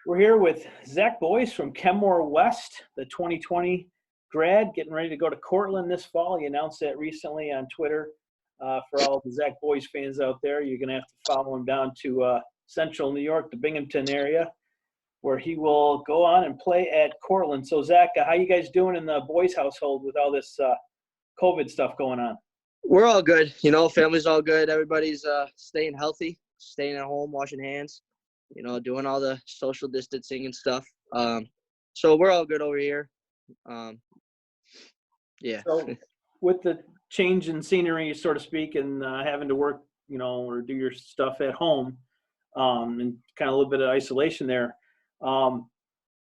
We're here with Zach Boyce from Kenmore West, the 2020 grad, getting ready to go to Cortland this fall. He announced that recently on Twitter. For all the Zach Boyce fans out there, you're going to have to follow him down to central New York, the Binghamton area, where he will go on and play at Cortland. So, Zach, how you guys doing in the Boyce household with all this COVID stuff going on? We're all good. Family's all good. Everybody's staying healthy, staying at home, washing hands, doing all the social distancing and stuff. So we're all good over here. Yeah. So with the change in scenery, so to speak, and having to work, or do your stuff at home, and kind of a little bit of isolation there,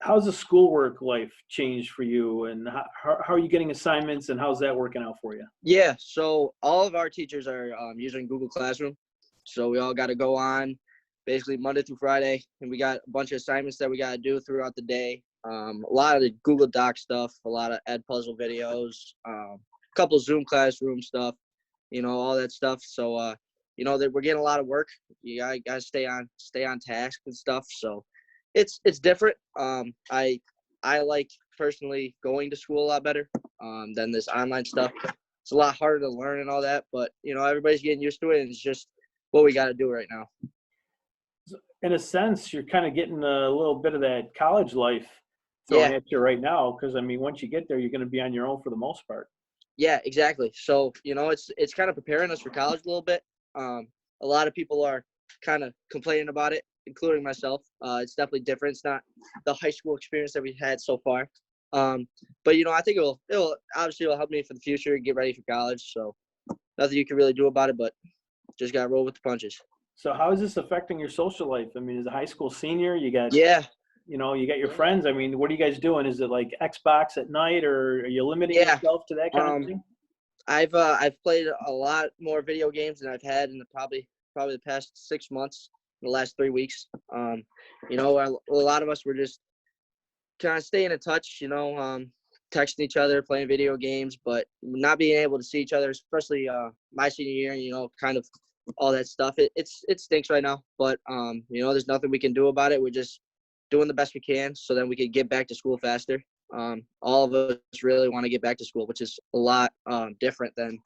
how's the schoolwork life changed for you, and how are you getting assignments, and how's that working out for you? Yeah, so all of our teachers are using Google Classroom. So we all got to go on basically Monday through Friday, and we got a bunch of assignments that we got to do throughout the day. A lot of the Google Doc stuff, a lot of Ed Puzzle videos, a couple of Zoom classroom stuff, all that stuff. So, that we're getting a lot of work. You got to stay on task and stuff. So it's different. I like personally going to school a lot better than this online stuff. It's a lot harder to learn and all that, but everybody's getting used to it, and it's just what we got to do right now. In a sense, you're kind of getting a little bit of that college life thrown at you right now, because once you get there, you're going to be on your own for the most part. Yeah, exactly. So it's kind of preparing us for college a little bit. A lot of people are kind of complaining about it, including myself. It's definitely different. It's not the high school experience that we've had so far. But I think it'll help me for the future and get ready for college. So nothing you can really do about it, but just gotta roll with the punches. So how is this affecting your social life? As a high school senior, you got you got your friends. What are you guys doing? Is it like Xbox at night, or are you limiting yourself to that kind of thing? I've played a lot more video games than I've had in probably the past 6 months, the last 3 weeks. A lot of us were just kind of staying in touch, texting each other, playing video games, but not being able to see each other, especially my senior year, kind of all that stuff. It stinks right now, but there's nothing we can do about it. We're just doing the best we can so then we can get back to school faster. All of us really want to get back to school, which is a lot different than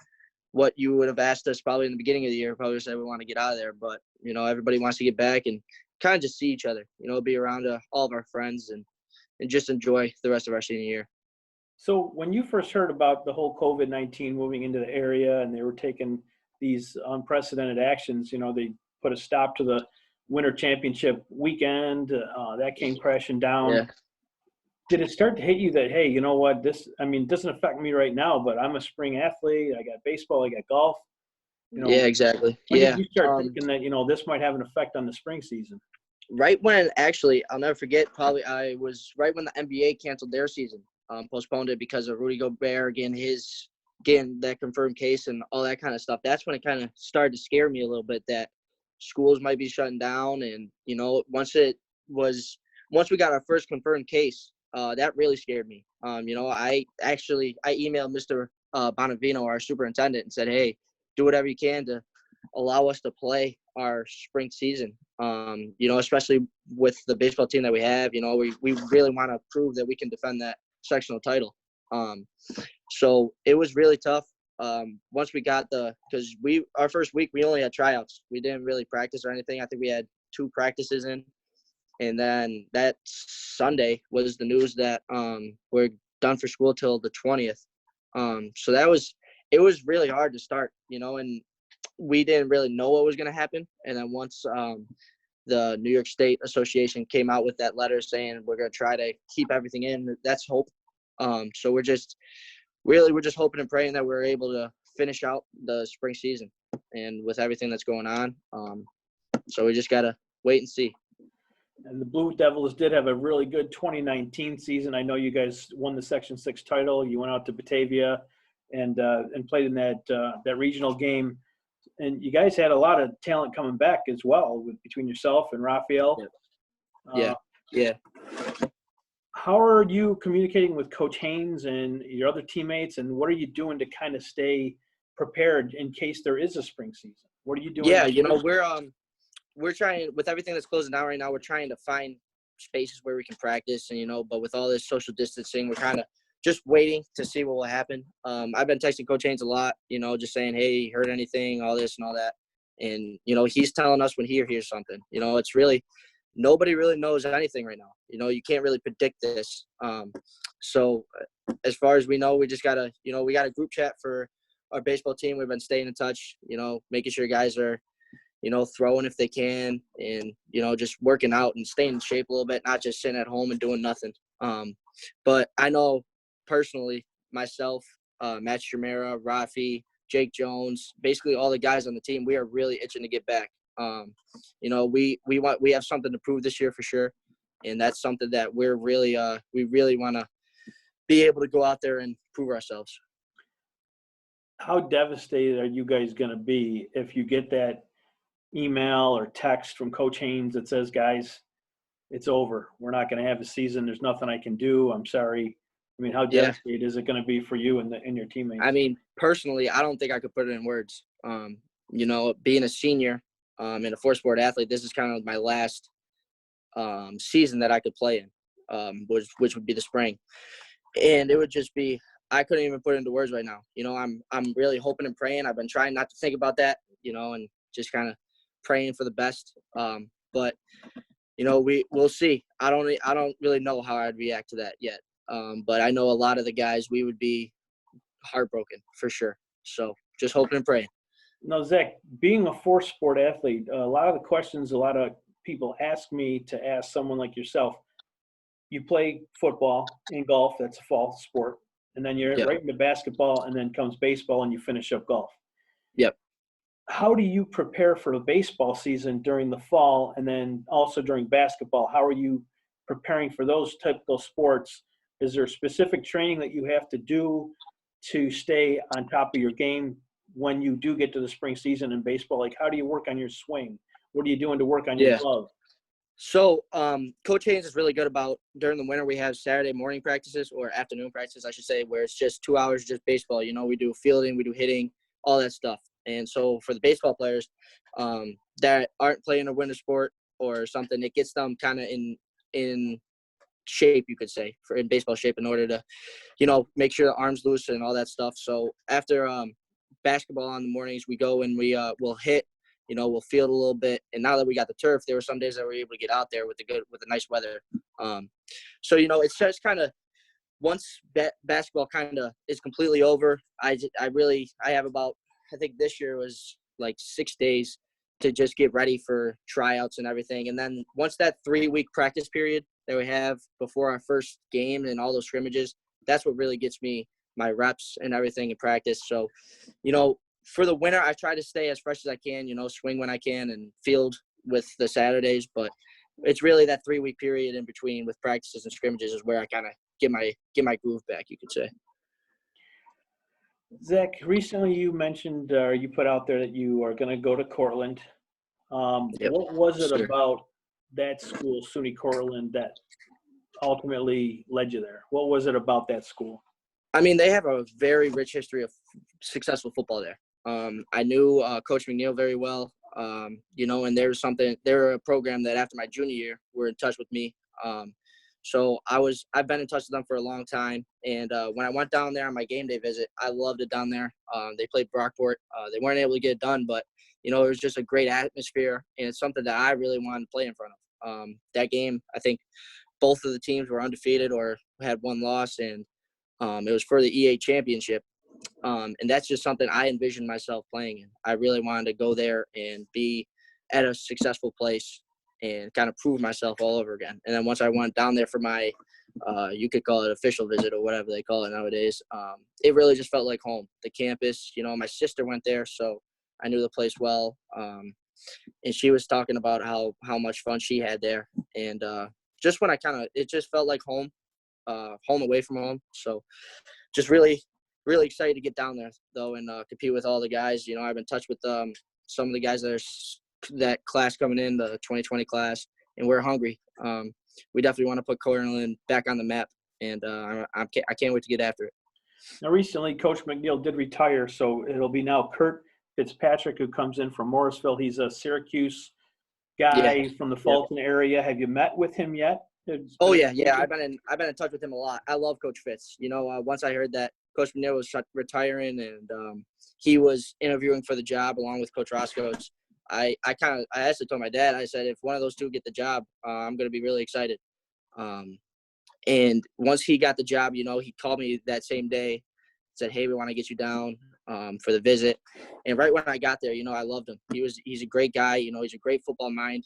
what you would have asked us probably in the beginning of the year. Probably said we want to get out of there, but everybody wants to get back and kind of just see each other, be around all of our friends and just enjoy the rest of our senior year. So when you first heard about the whole COVID-19 moving into the area and they were taking these unprecedented actions, they put a stop to the winter championship weekend, that came crashing down. Yeah. Did it start to hit you that, hey, you know what, this, it doesn't affect me right now, but I'm a spring athlete. I got baseball, I got golf. Yeah, exactly. When did you start thinking that, this might have an effect on the spring season? Right when, actually, I'll never forget, probably I was right when the NBA canceled their season, postponed it because of Rudy Gobert getting that confirmed case and all that kind of stuff. That's when it kind of started to scare me a little bit that schools might be shutting down. And, once we got our first confirmed case, that really scared me. I emailed Mr. Bonavino, our superintendent, and said, hey, do whatever you can to allow us to play our spring season. Especially with the baseball team that we have, we really want to prove that we can defend that sectional title. So it was really tough. Once we got because our first week, we only had tryouts. We didn't really practice or anything. I think we had 2 practices in. And then that Sunday was the news that we're done for school till the 20th. So it was really hard to start, and we didn't really know what was going to happen. And then once the New York State Association came out with that letter saying we're going to try to keep everything in, that's hope. So we're just hoping and praying that we're able to finish out the spring season and with everything that's going on. So we just got to wait and see. And the Blue Devils did have a really good 2019 season. I know you guys won the Section 6 title. You went out to Batavia and played in that regional game. And you guys had a lot of talent coming back as well between yourself and Raphael. Yeah. How are you communicating with Coach Haynes and your other teammates, and what are you doing to kind of stay prepared in case there is a spring season? What are you doing? Yeah, we're trying, with everything that's closing down right now, we're trying to find spaces where we can practice, and but with all this social distancing, we're kind of just waiting to see what will happen. I've been texting Coach Haynes a lot, just saying, hey, heard anything, all this and all that. And, he's telling us when he hears something. It's really – nobody really knows anything right now. You can't really predict this. So as far as we know, we just got to – we got a group chat for our baseball team. We've been staying in touch, making sure guys are, throwing if they can and, just working out and staying in shape a little bit, not just sitting at home and doing nothing. But I know personally myself, Matt Stramera, Rafi, Jake Jones, basically all the guys on the team, we are really itching to get back. We have something to prove this year for sure, and that's something that we really want to be able to go out there and prove ourselves. How devastated are you guys going to be if you get that email or text from Coach Haynes that says, guys, it's over. We're not going to have a season. There's nothing I can do. I'm sorry. I mean, how devastated is it going to be for you and your teammates? I mean, personally, I don't think I could put it in words. Being a senior and a four-sport athlete, this is kind of my last season that I could play in, which would be the spring. And it would just be – I couldn't even put it into words right now. I'm really hoping and praying. I've been trying not to think about that, and just kind of praying for the best. But we'll see. I don't really know how I'd react to that yet. But I know a lot of the guys, we would be heartbroken for sure. So just hoping and praying. Now, Zach, being a four-sport athlete, a lot of the questions a lot of people ask me to ask someone like yourself. You play football and golf, that's a fall sport, and then you're right into basketball, and then comes baseball, and you finish up golf. Yep. How do you prepare for the baseball season during the fall and then also during basketball? How are you preparing for those typical sports? Is there specific training that you have to do to stay on top of your game when you do get to the spring season in baseball? Like, how do you work on your swing? What are you doing to work on your glove? So Coach Haynes is really good about during the winter we have Saturday morning practices or afternoon practices, I should say, where it's just 2 hours just baseball. We do fielding, we do hitting, all that stuff. And so for the baseball players that aren't playing a winter sport or something, it gets them kind of in shape, you could say, in baseball shape in order to, make sure the arms loose and all that stuff. So after basketball on the mornings, we go and we'll hit, we'll field a little bit. And now that we got the turf, there were some days that we were able to get out there with the nice weather. So, it's just kind of once basketball kind of is completely over, I have about, I think this year was like 6 days to just get ready for tryouts and everything. And then once that 3-week practice period that we have before our first game and all those scrimmages, that's what really gets me my reps and everything in practice. So, for the winter, I try to stay as fresh as I can, swing when I can and field with the Saturdays. But it's really that 3-week period in between with practices and scrimmages is where I kind of get my groove back, you could say. Zach, recently you mentioned you put out there that you are going to go to Cortland. What was it about that school, SUNY Cortland, that ultimately led you there? What was it about that school? I mean, they have a very rich history of successful football there. I knew Coach McNeil very well, and they're a program that after my junior year were in touch with me. So I've been in touch with them for a long time. And when I went down there on my game day visit, I loved it down there. They played Brockport. They weren't able to get it done, but, it was just a great atmosphere. And it's something that I really wanted to play in front of. That game, I think both of the teams were undefeated or had one loss, and it was for the EA championship. And that's just something I envisioned myself playing in. I really wanted to go there and be at a successful place and kind of prove myself all over again. And then once I went down there for my, you could call it official visit or whatever they call it nowadays, it really just felt like home. The campus, my sister went there, so I knew the place well. And she was talking about how much fun she had there. And just when it just felt like home away from home. So just really, really excited to get down there, though, and compete with all the guys. I've been in touch with some of the guys that class coming in, the 2020 class, and we're hungry. We definitely want to put Cortland back on the map, and I can't wait to get after it. Now, recently, Coach McNeil did retire, so it'll be now Kurt Fitzpatrick who comes in from Morrisville. He's a Syracuse guy from the Yep. Fulton area. Have you met with him yet? Oh yeah. I've been in touch with him a lot. I love Coach Fitz. Once I heard that Coach McNeil was retiring and he was interviewing for the job along with Coach Roscoe's, I actually told my dad. I said, if one of those two get the job, I'm going to be really excited. And once he got the job, he called me that same day, said, "Hey, we want to get you down for the visit." And right when I got there, I loved him. He's a great guy. He's a great football mind.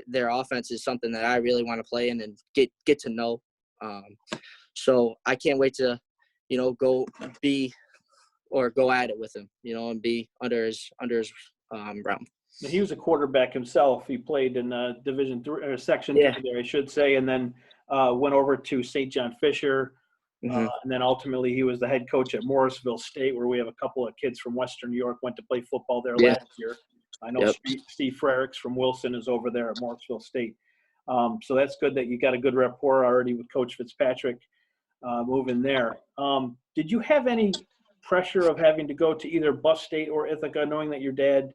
Their offense is something that I really want to play in and get to know. So I can't wait to, go at it with him, and be under his realm. He was a quarterback himself. He played in Division 3 or Section 3 there, I should say, and then went over to St. John Fisher. Mm-hmm. And then ultimately he was the head coach at Morrisville State, where we have a couple of kids from Western New York went to play football there last year. I know Steve Frericks from Wilson is over there at Morrisville State. So that's good that you got a good rapport already with Coach Fitzpatrick moving there. Did you have any pressure of having to go to either Buff State or Ithaca, knowing that your dad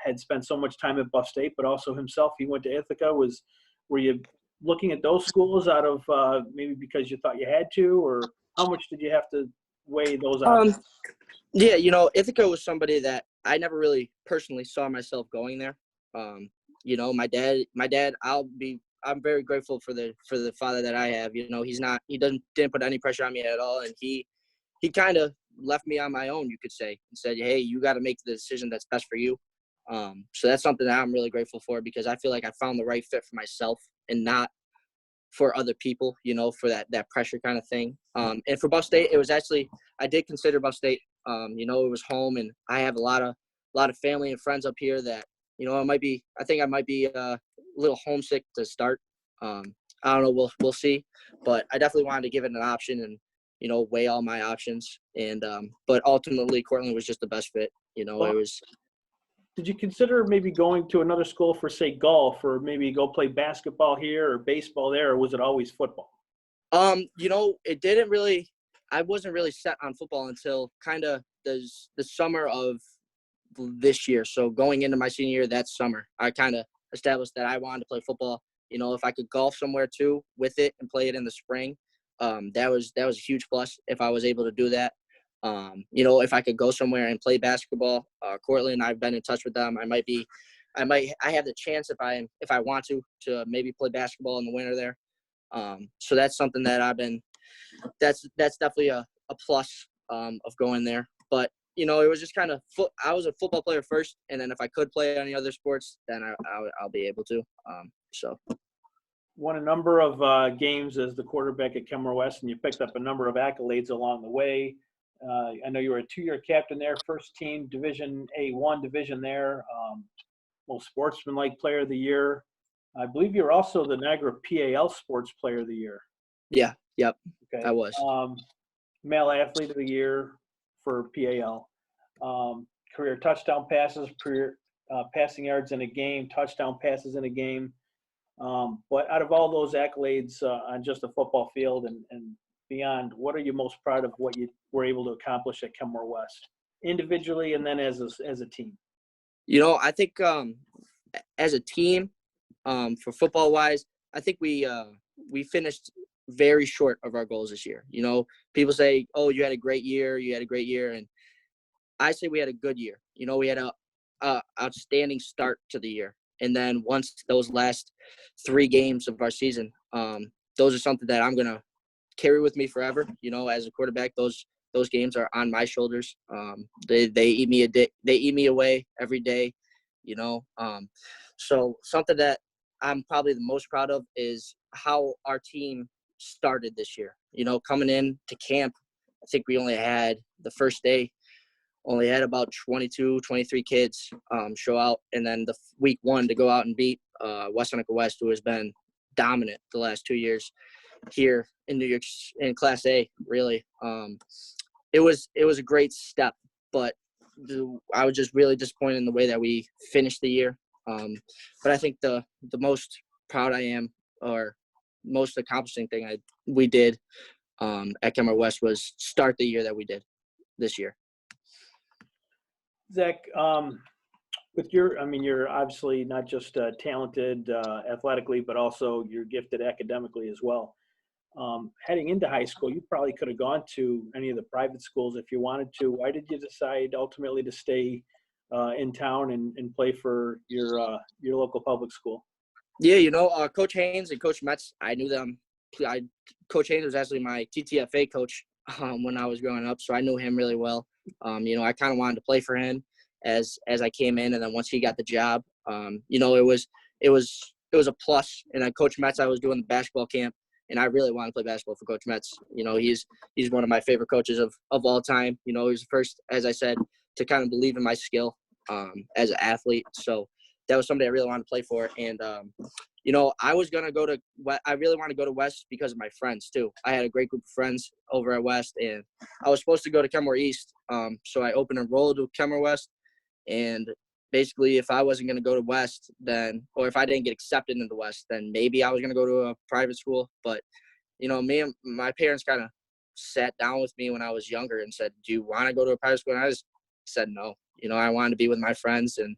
had spent so much time at Buff State, but also himself, he went to Ithaca? Were you looking at those schools out of maybe because you thought you had to, or how much did you have to weigh those out? Yeah, Ithaca was somebody that I never really personally saw myself going there. My dad, I'm very grateful for the father that I have. He didn't put any pressure on me at all, and he kind of left me on my own, you could say, and said, "Hey, you got to make the decision that's best for you." So that's something that I'm really grateful for, because I feel like I found the right fit for myself and not for other people, for that pressure kind of thing. And for Buff State, it was actually, I did consider Buff State. It was home, and I have a lot of family and friends up here that, I think I might be a little homesick to start. I don't know. We'll see, but I definitely wanted to give it an option and, weigh all my options. And, but ultimately Cortland was just the best fit. It was. Did you consider maybe going to another school for, say, golf, or maybe go play basketball here or baseball there, or was it always football? It didn't really, I wasn't really set on football until kind of the summer of this year. So going into my senior year that summer, I kind of established that I wanted to play football. If I could golf somewhere too with it and play it in the spring, that was a huge plus if I was able to do that. If I could go somewhere and play basketball, Cortland, I've been in touch with them. I have the chance if I want to maybe play basketball in the winter there. So that's something that that's definitely a plus, of going there. But, it was just kind of, I was a football player first, and then if I could play any other sports, then I'll be able to. Won a number of games as the quarterback at Kenmore West, and you picked up a number of accolades along the way. I know you were a 2-year captain there, first team Division A1 division there, most sportsmanlike player of the year. I believe you were also the Niagara PAL Sports Player of the Year. Yeah, yep, okay. I was. Male Athlete of the Year for PAL. Career touchdown passes, career passing yards in a game, touchdown passes in a game. But out of all those accolades on just the football field and beyond, what are you most proud of what you were able to accomplish at Kenmore West, individually and then as a team? I think as a team, for football-wise, I think we finished very short of our goals this year. People say, "Oh, you had a great year. You had a great year," and I say we had a good year. We had a outstanding start to the year, and then once those last 3 games of our season, those are something that I'm gonna carry with me forever. As a quarterback, those games are on my shoulders. They eat me away every day. So something that I'm probably the most proud of is how our team started this year. Coming in to camp, I think we only had the first day, only had about 22, 23 kids show out. And then the week 1 to go out and beat West Ithaca West, who has been dominant the last 2 years here in New York in Class A, really. It was a great step, but I was just really disappointed in the way that we finished the year. But I think the most proud I am, or most accomplishing thing we did at Kenmore West, was start the year that we did this year. Zach, With your, I mean, you're obviously not just talented athletically, but also you're gifted academically as well. Heading into high school, you probably could have gone to any of the private schools if you wanted to. Why did you decide ultimately to stay in town and play for your local public school? Yeah, Coach Haynes and Coach Metz, I knew them. Coach Haynes was actually my TTFA coach when I was growing up, so I knew him really well. I kind of wanted to play for him as I came in, and then once he got the job, it was a plus. And then Coach Metz, I was doing the basketball camp, and I really wanted to play basketball for Coach Metz. He's one of my favorite coaches of all time. He was the first, as I said, to kind of believe in my skill as an athlete. So that was somebody I really wanted to play for. And I was gonna go to. I really wanted to go to West because of my friends too. I had a great group of friends over at West, and I was supposed to go to Kenmore East. So I opened enrolled with Kenmore West, and basically, if I wasn't gonna go to West, then, or if I didn't get accepted into West, then maybe I was gonna go to a private school. But me and my parents kind of sat down with me when I was younger and said, "Do you want to go to a private school?" And I just said no. I wanted to be with my friends and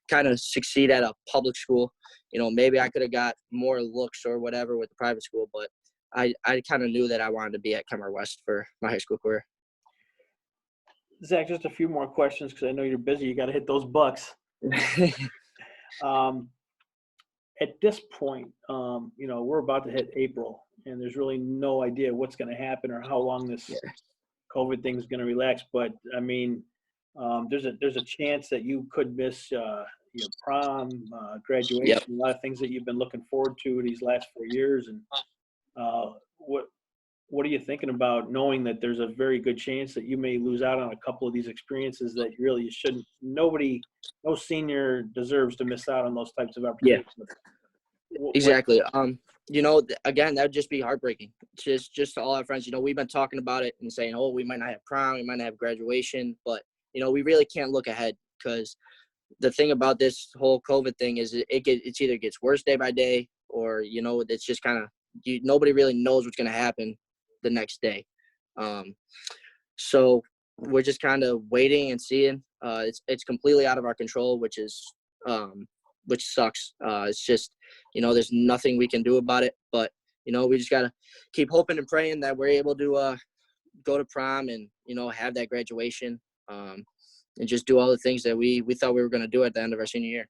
kind of succeed at a public school. Maybe I could have got more looks or whatever with the private school, but I kind of knew that I wanted to be at Kenmore West for my high school career. Zach, just a few more questions because I know you're busy. You got to hit those bucks. At this point, we're about to hit April, and there's really no idea what's going to happen or how long this COVID thing is going to relax. But I mean, there's a chance that you could miss prom, graduation, Yep. a lot of things that you've been looking forward to these last 4 years. And what are you thinking about knowing that there's a very good chance that you may lose out on a couple of these experiences that you shouldn't? No senior deserves to miss out on those types of opportunities. Yeah, exactly. Again, that would just be heartbreaking. Just to all our friends, we've been talking about it and saying, oh, we might not have prom, we might not have graduation, but we really can't look ahead because the thing about this whole COVID thing is it's either gets worse day by day or, it's just kind of nobody really knows what's going to happen the next day. So we're just kind of waiting and seeing. It's completely out of our control, which sucks. It's just, there's nothing we can do about it, but, we just got to keep hoping and praying that we're able to go to prom and, have that graduation. And just do all the things that we thought we were going to do at the end of our senior year.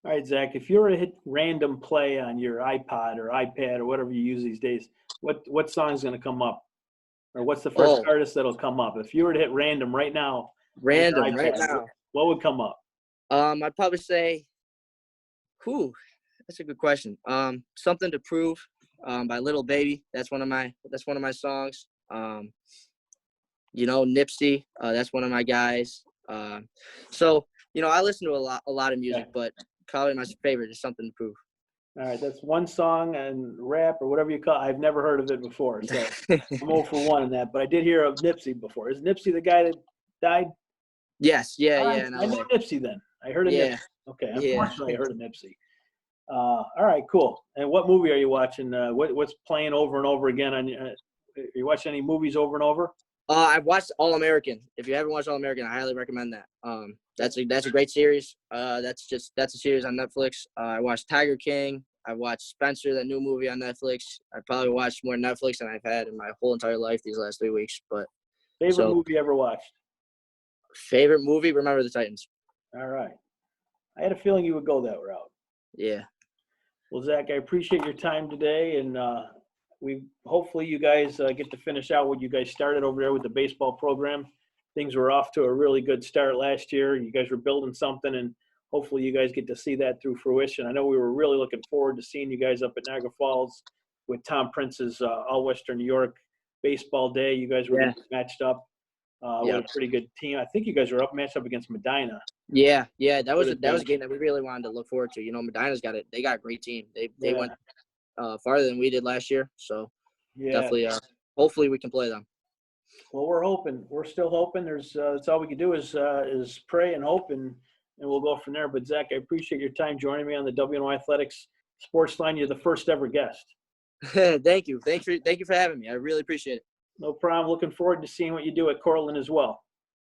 All right, Zach, if you were to hit random play on your iPod or iPad or whatever you use these days, what song is going to come up? Or what's the first artist that'll come up? If you were to hit random right now, right iPad, now, what would come up? I'd probably say, that's a good question. Something to Prove by Little Baby. That's one of my songs. Nipsey, that's one of my guys. So I listen to a lot of music, but probably my favorite is Something to Prove. All right, that's one song and rap or whatever you call it. I've never heard of it before, so I'm 0 for 1 in that. But I did hear of Nipsey before. Is Nipsey the guy that died? Yes, yeah. I know Nipsey then. I heard of Nipsey. Okay, unfortunately, I heard of Nipsey. All right, cool. And what movie are you watching? What's playing over and over again? Are you watching any movies over and over? I've watched All American. If you haven't watched All American, I highly recommend that. That's a great series. That's a series on Netflix. I watched Tiger King. I watched Spencer, that new movie on Netflix. I probably watched more Netflix than I've had in my whole entire life these last 3 weeks. But favorite movie ever watched? Favorite movie? Remember the Titans. All right. I had a feeling you would go that route. Yeah. Well, Zach, I appreciate your time today, and hopefully you guys get to finish out what you guys started over there with the baseball program. Things were off to a really good start last year. You guys were building something, and hopefully you guys get to see that through fruition. I know we were really looking forward to seeing you guys up at Niagara Falls with Tom Prince's All-Western New York baseball day. You guys were matched up with a pretty good team. I think you guys were matched up against Medina. Yeah, that was a game that we really wanted to look forward to. Medina's they got a great team. They went farther than we did last year, so definitely hopefully we can play them. Well, we're hoping. We're still hoping. That's all we can do is pray and hope, and we'll go from there. But Zach, I appreciate your time joining me on the WNY Athletics Sportsline. You're the first ever guest. Thank you for having me. I really appreciate it. No problem. Looking forward to seeing what you do at Cortland as well.